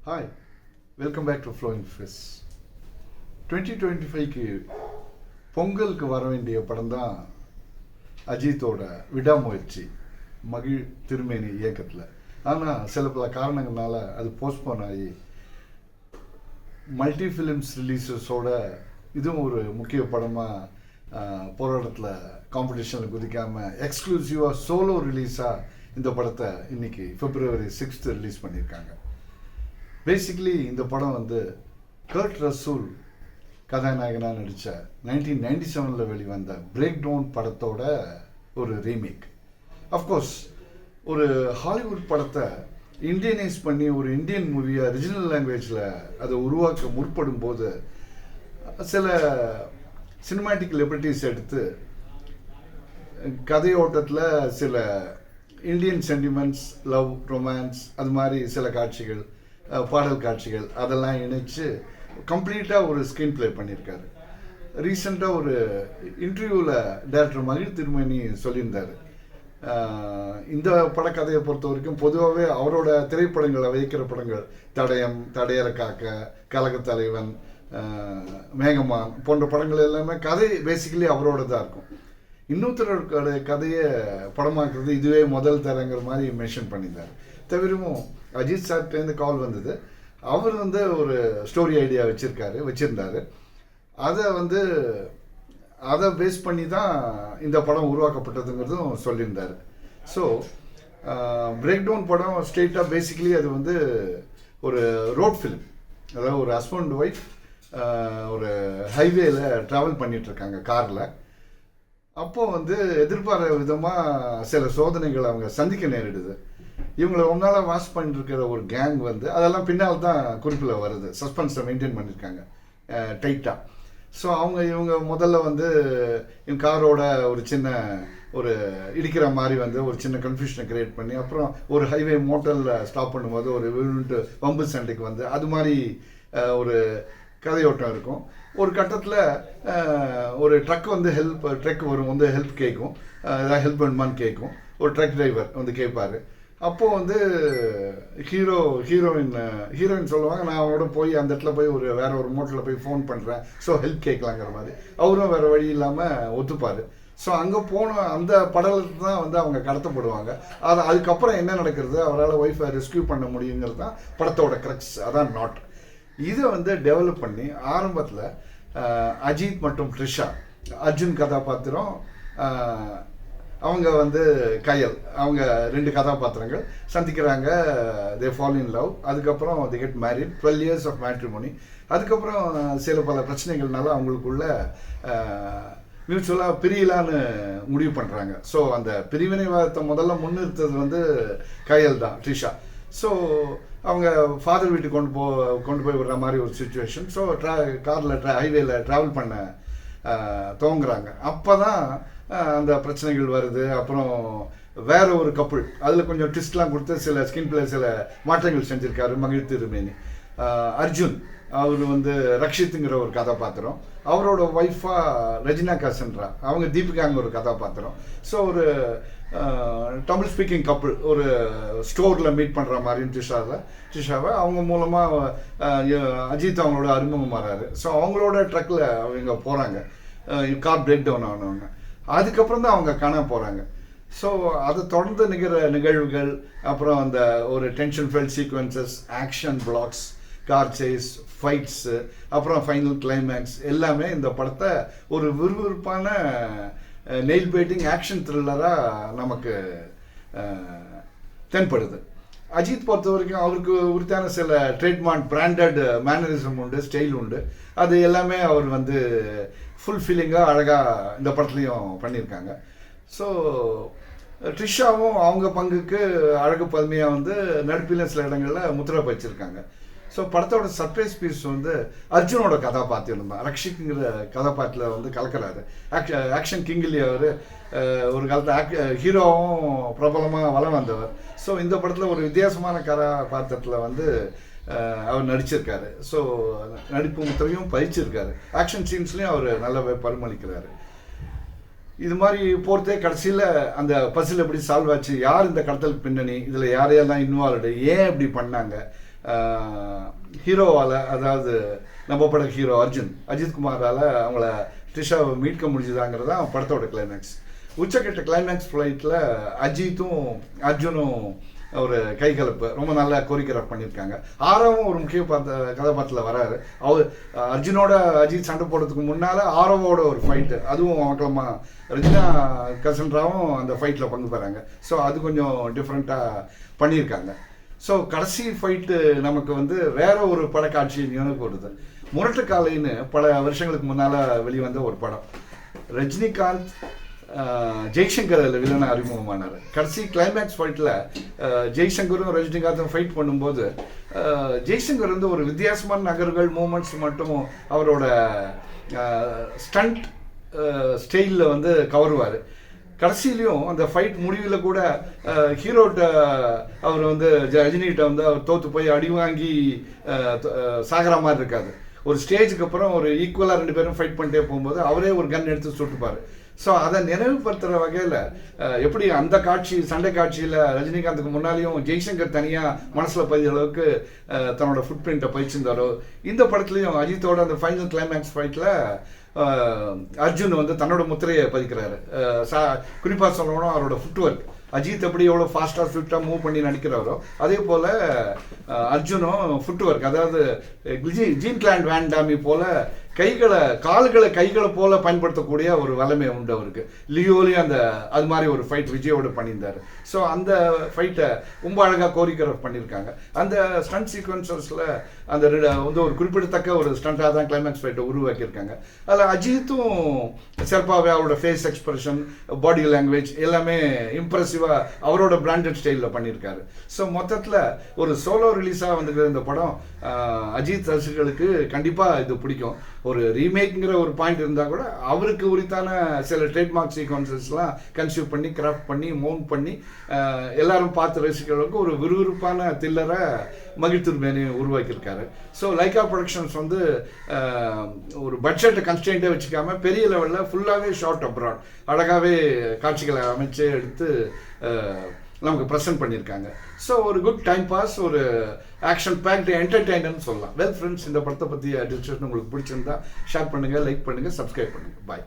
Hi, welcome back to flowing fizz. 2025க்கு பொங்கலுக்கு வர வேண்டிய படம் தான் அஜித்தோட விடாமுயற்சி, மகிழ் திருமேனி இயக்கத்தில். ஆனால் சில பல காரணங்களால அது போஸ்ட்போன் ஆகி மல்டி ஃபிலிம்ஸ் ரிலீஸஸோட இதுவும் ஒரு முக்கிய படமாக போராட்டத்தில் காம்படிஷனில் குதிக்காமல் எக்ஸ்க்ளூசிவாக சோலோ ரிலீஸாக இந்த படத்தை இன்னைக்கு February 6th ரிலீஸ் பண்ணியிருக்காங்க. பேசிக்கலி இந்த படம் வந்து கர்ட் ரசூல் கதாநாயகனாக நடித்த 1997 வெளிவந்த பிரேக் டவுன் படத்தோட ஒரு ரீமேக். அஃப்கோர்ஸ் ஒரு ஹாலிவுட் படத்தை இந்தியனைஸ் பண்ணி ஒரு இந்தியன் மூவியை ரிஜினல் லாங்குவேஜில் அதை உருவாக்க முற்படும் போது சில சினிமாட்டிக் லிபர்ட்டிஸ் எடுத்து கதையோட்டத்தில் சில இந்தியன் சென்டிமெண்ட்ஸ், லவ், ரொமான்ஸ், அது மாதிரி சில காட்சிகள், பாடல் காட்சிகள் அதெல்லாம் இணைச்சு கம்ப்ளீட்டாக ஒரு ஸ்க்ரீன் ப்ளே பண்ணியிருக்காரு. ரீசெண்டாக ஒரு இன்டர்வியூவில் டைரக்டர் மகிழ் திருமேனி சொல்லியிருந்தார், இந்த படக்கதையை பொறுத்த வரைக்கும் பொதுவாகவே அவரோட திரைப்படங்களை வைக்கிற படங்கள் தடயம், தடையற காக்க, கலகத்தலைவன், மேகமான் போன்ற படங்கள் எல்லாமே கதை பேசிக்கலி அவரோட தான் இருக்கும். இன்னொருத்தரோட கதையை படமாக்குறது இதுவே முதல் தரங்கிற மாதிரி மென்ஷன் பண்ணியிருந்தார். தவிரவும் அஜித் சார்ட்டேருந்து கால் வந்தது. அவர் வந்து ஒரு ஸ்டோரி ஐடியா வச்சுருந்தார். அதை பேஸ் பண்ணி தான் இந்த படம் உருவாக்கப்பட்டதுங்கிறதும் சொல்லியிருந்தார். ஸோ பிரேக் டவுன் படம் ஸ்ட்ரெயிட்டாக பேசிக்கலி அது வந்து ஒரு ரோட் ஃபிலிம். அதாவது ஒரு ஹஸ்பண்ட் ஒய்ஃப் ஒரு ஹைவேல ட்ராவல் பண்ணிகிட்ருக்காங்க காரில். அப்போது வந்து எதிர்பாராத விதமாக சில சோதனைகள் அவங்க சந்திக்க நேரிடுது. இவங்களை ஒன்றால் வாஷ் பண்ணிட்டுருக்கிற ஒரு கேங் வந்து அதெல்லாம் பின்னால் தான் குறிப்பில் வருது. சஸ்பென்ஸை மெயின்டைன் பண்ணியிருக்காங்க டைட்டாக. ஸோ இவங்க முதல்ல வந்து என் காரோட ஒரு சின்ன ஒரு இடிக்கிற மாதிரி வந்து ஒரு சின்ன கன்ஃபியூஷனை கிரியேட் பண்ணி அப்புறம் ஒரு ஹைவே மோட்டலில் ஸ்டாப் பண்ணும்போது ஒரு விழுந்துட்டு வம்பு சண்டைக்கு வந்து அது மாதிரி ஒரு கதையோட்டம் இருக்கும். ஒரு கட்டத்தில் ஒரு ட்ரக் வந்து ட்ரக் வரும், வந்து ஹெல்ப் கேட்கும், ஏதாவது ஹெல்ப் வேணுமான்னு கேட்கும். ஒரு ட்ரக் டிரைவர் வந்து கேட்பார். அப்போது வந்து ஹீரோயின் சொல்லுவாங்க, நான் அவரோட போய் அந்த இடத்துல போய் வேற ஒரு மோட்டரில் போய் ஃபோன் பண்ணுறேன், ஸோ ஹெல்ப் கேட்கலாங்கிற மாதிரி. அவரும் வேறு வழி இல்லாமல் ஒத்துப்பார். ஸோ அங்கே போன அந்த படலத்தை தான் வந்து அவங்க கடத்தப்படுவாங்க. அதுக்கப்புறம் என்ன நடக்கிறது, அவரால் ஒய்ஃபை ரெஸ்கியூ பண்ண முடியுங்கிறது தான் படத்தோட க்ரக்ஸ். அதான் நாட். இதை வந்து டெவலப் பண்ணி ஆரம்பத்தில் அஜித் மற்றும் த்ரிஷா, அர்ஜுன் கதாபாத்திரம், அவங்க வந்து கயல், அவங்க 2 கதாபாத்திரங்கள் சந்திக்கிறாங்க. They fall in love. அதுக்கப்புறம் they get married. 12 years of matrimony. அதுக்கப்புறம் சில பல பிரச்சனைகள்னால அவங்களுக்குள்ள மியூச்சுவலாக பிரியலான்னு முடிவு பண்ணுறாங்க. ஸோ அந்த பிரிவினைவாதத்தை முதல்ல முன்னிறுத்தது வந்து கயல் தான், த்ரிஷா. ஸோ அவங்க ஃபாதர் வீட்டுக்கு கொண்டு போய் விடுற மாதிரி ஒரு சுச்சுவேஷன். ஸோ காரில் ஹைவேல ட்ராவல் பண்ண துவங்குறாங்க. அப்போ தான் அந்த பிரச்சனைகள் வருது. அப்புறம் வேற ஒரு கப்புள், அதில் கொஞ்சம் ட்விஸ்ட்லாம் கொடுத்து சில ஸ்கிரீன் பிளே சில மாற்றங்கள் செஞ்சுருக்காரு மகிழ் திருமேனி. அர்ஜுன் அவர் வந்து ரக்ஷித்துங்கிற ஒரு கதாபாத்திரம், அவரோட ஒய்ஃபாக ரஜினா காசன்ரா, அவங்க தீபிகாங்க ஒரு கதாபாத்திரம். ஸோ ஒரு தமிழ் ஸ்பீக்கிங் கப்புள் ஒரு ஸ்டோரில் மீட் பண்ணுற மாதிரியும் த்ரிஷாவை அவங்க மூலமாக அஜித் அவங்களோட அறிமுகம் வராரு. ஸோ அவங்களோட ட்ரக்கில் அவங்க போகிறாங்க, கார் பிரேக் டவுன் ஆனவங்க. அதுக்கப்புறம் தான் அவங்க காண போகிறாங்க. ஸோ அதை தொடர்ந்து நிகழ்வுகள், அப்புறம் அந்த ஒரு tension fill sequences, action blocks, car chase, fights, அப்புறம் ஃபைனல் கிளைமேக்ஸ் எல்லாமே இந்த படத்தை ஒரு விறுவிறுப்பான நெயில் பைட்டிங் ஆக்ஷன் த்ரில்லராக நமக்கு தென்படுது. அஜித் பொறுத்த வரைக்கும் அவருக்கு உரித்தான சில ட்ரேட்மார்க் பிராண்டட் மேனரிசம் உண்டு, ஸ்டைல் உண்டு. அது எல்லாமே அவர் வந்து ஃபுல்ஃபில்லிங்காக அழகாக இந்த படத்துலையும் பண்ணியிருக்காங்க. ஸோ த்ரிஷாவும் அவங்க பங்குக்கு அழகு பதுமையாக வந்து நடிப்பில் சில இடங்களில் முத்திரை பதிச்சிருக்காங்க. ஸோ படத்தோட சர்ப்ரைஸ் பீஸ் வந்து அர்ஜுனோட கதாபாத்திரம் தான். ரக்ஷிக்குங்கிற கதாபாத்திரத்தில் வந்து கலக்கிறாரு. ஆக்ஷன் கிங்கிலி அவர் ஒரு காலத்தில் ஹீரோவும் பிரபலமாக வளம் வந்தவர். ஸோ இந்த படத்தில் ஒரு வித்தியாசமான கதாபாத்திரத்தில் வந்து அவர் நடிச்சிருக்காரு. ஸோ நடிப்பு முத்திரையும் பதிச்சிருக்காரு. ஆக்ஷன் சீன்ஸ்லையும் அவர் நல்லாவே பரிமளிக்கிறாரு. இது மாதிரி போகிறதே கடைசியில் அந்த பசில் எப்படி சால்வ் ஆச்சு, யார் இந்த கடத்தலுக்கு பின்னணி, இதில் யாரையெல்லாம் இன்வால்வ்டு, ஏன் இப்படி பண்ணாங்க, ஹீரோவால், அதாவது நம்ம பட ஹீரோ அஜித்குமாரால் அவங்கள த்ரிஷாவை மீட்க முடிஞ்சுதாங்கிறது தான் படத்தோட கிளைமேக்ஸ். உச்சக்கட்ட கிளைமேக்ஸ் ஃப்ளைட்டில் அஜித்தும் அர்ஜுனும் ஒரு கைகலப்பு ரொம்ப நல்லா கோரியோகிராஃப் பண்ணியிருக்காங்க. ஆரவும் ஒரு முக்கிய கதாபாத்திரத்தில் வராரு. அவர் அர்ஜுனோட அஜித் சண்டை போடுறதுக்கு முன்னால் ஆரவோட ஒரு ஃபைட்டு, அதுவும் மக்களமாக ரஜினா கசன்ராவும் அந்த ஃபைட்டில் பங்கு பெறாங்க. ஸோ அது கொஞ்சம் டிஃப்ரெண்ட்டாக பண்ணியிருக்காங்க. ஸோ கடைசி ஃபைட்டு நமக்கு வந்து வேற ஒரு படக்காட்சி நினைவுக்கு வருது. முரட்டுக்காலைன்னு பல வருஷங்களுக்கு முன்னால் வெளிவந்த ஒரு படம். ரஜினிகாந்த் ஜெய்சங்கர் அதில் வில்லனை அறிமுகமானார். கடைசி கிளைமேக்ஸ் ஃபைட்டில் ஜெய்சங்கரும் ரஜினிகாந்தும் ஃபைட் பண்ணும்போது ஜெய்சங்கர் வந்து ஒரு வித்தியாசமான நகர்கள் மூமெண்ட்ஸ் மட்டும் அவரோட ஸ்டண்ட் ஸ்டைலில் வந்து கவருவார். கடைசியிலையும் அந்த ஃபைட் முடிவில் கூட ஹீரோட்ட அவர் வந்து ரஜினிகிட்ட வந்து அவர் தோற்று போய் அடி வாங்கி சாகிற மாதிரி இருக்காது. ஒரு ஸ்டேஜுக்கு அப்புறம் ஒரு ஈக்குவலாக 2 பேரும் ஃபைட் பண்ணிட்டே போகும்போது அவரே ஒரு கன் எடுத்து சுட்டுப்பார். ஸோ அதை நினைவுபடுத்துகிற வகையில் எப்படி அந்த காட்சி சண்டை காட்சியில் ரஜினிகாந்துக்கு முன்னாலேயும் ஜெய்சங்கர் தனியாக மனசில் பதிய அளவுக்கு தன்னோட ஃபுட் பிரிண்ட்டை பதிச்சிருந்தாரோ, இந்த படத்துலையும் அஜித்தோட அந்த ஃபைனல் கிளைமேக்ஸ் ஃபைட்டில் அர்ஜுன் வந்து தன்னோட முத்திரையை பதிக்கிறாரு. குறிப்பாக சொல்லணும் அவரோட ஃபுட் ஒர்க். அஜித் எப்படி எவ்வளோ ஃபாஸ்ட்டாக ஸ்விஃப்டாக மூவ் பண்ணி நடிக்கிறாரோ அதே போல் அர்ஜுனும் ஃபுட் ஒர்க், அதாவது ஜீன் கிளாண்ட் வேன் டாமி போல் கைகளை போல பயன்படுத்தக்கூடிய ஒரு வல்லமை உண்டு அவருக்கு. லியோலையும் அது மாதிரி ஒரு ஃபைட் விஜயோடு பண்ணியிருந்தார். ஸோ அந்த ஃபைட்டை ரொம்ப அழகாக கோரியோகிராஃப் பண்ணியிருக்காங்க. அந்த ஸ்டண்ட் சீக்வன்சஸில் அந்த வந்து ஒரு குறிப்பிடத்தக்க ஒரு ஸ்டண்ட்டாக தான் கிளைமேக்ஸ் ஃபைட்டை உருவாக்கியிருக்காங்க. அதில் அஜித்தும் சிறப்பாகவே அவரோட ஃபேஸ் எக்ஸ்பிரஷன், பாடி லாங்குவேஜ் எல்லாமே இம்ப்ரெசிவாக அவரோட பிராண்டட் ஸ்டைலில் பண்ணியிருக்காரு. ஸோ மொத்தத்தில் ஒரு சோலோ ரிலீஸாக வந்துக்கிற இந்த படம் அஜித் ரசிகர்களுக்கு கண்டிப்பாக இது பிடிக்கும். ஒரு ரீமேக்குங்கிற ஒரு பாயிண்ட் இருந்தால் கூட அவருக்கு உரித்தான சில ட்ரேட்மார்க் சீக்வன்சஸ்லாம் கன்சியூவ் பண்ணி கிராஃப்ட் பண்ணி மவுண்ட் பண்ணி எல்லாரும் பார்த்து ரசிக்கிறவங்களுக்கு ஒரு விறுவிறுப்பான தில்லரை மகிழ்ச்சிருமேனி உருவாக்கியிருக்காரு. ஸோ லைக்கா ப்ரொடக்ஷன்ஸ் வந்து ஒரு பட்ஜெட்டை கன்ஸ்டன்ட்டே வச்சுக்காம பெரிய லெவலில் ஃபுல்லாகவே ஷார்ட் அப்ராட் அழகாகவே காட்சிகளை அமைச்சு எடுத்து நமக்கு ப்ரெசென்ட் பண்ணியிருக்காங்க. ஸோ ஒரு குட் டைம் பாஸ், ஒரு ஆக்ஷன் பேக்டு என்டர்டெயினர்னு சொல்லலாம். வெல் ஃப்ரெண்ட்ஸ், இந்த படத்தை பற்றி டிஸ்கஷன் உங்களுக்கு பிடிச்சிருந்தா ஷேர் பண்ணுங்கள், லைக் பண்ணுங்கள், சப்ஸ்கிரைப் பண்ணுங்கள். பாய்.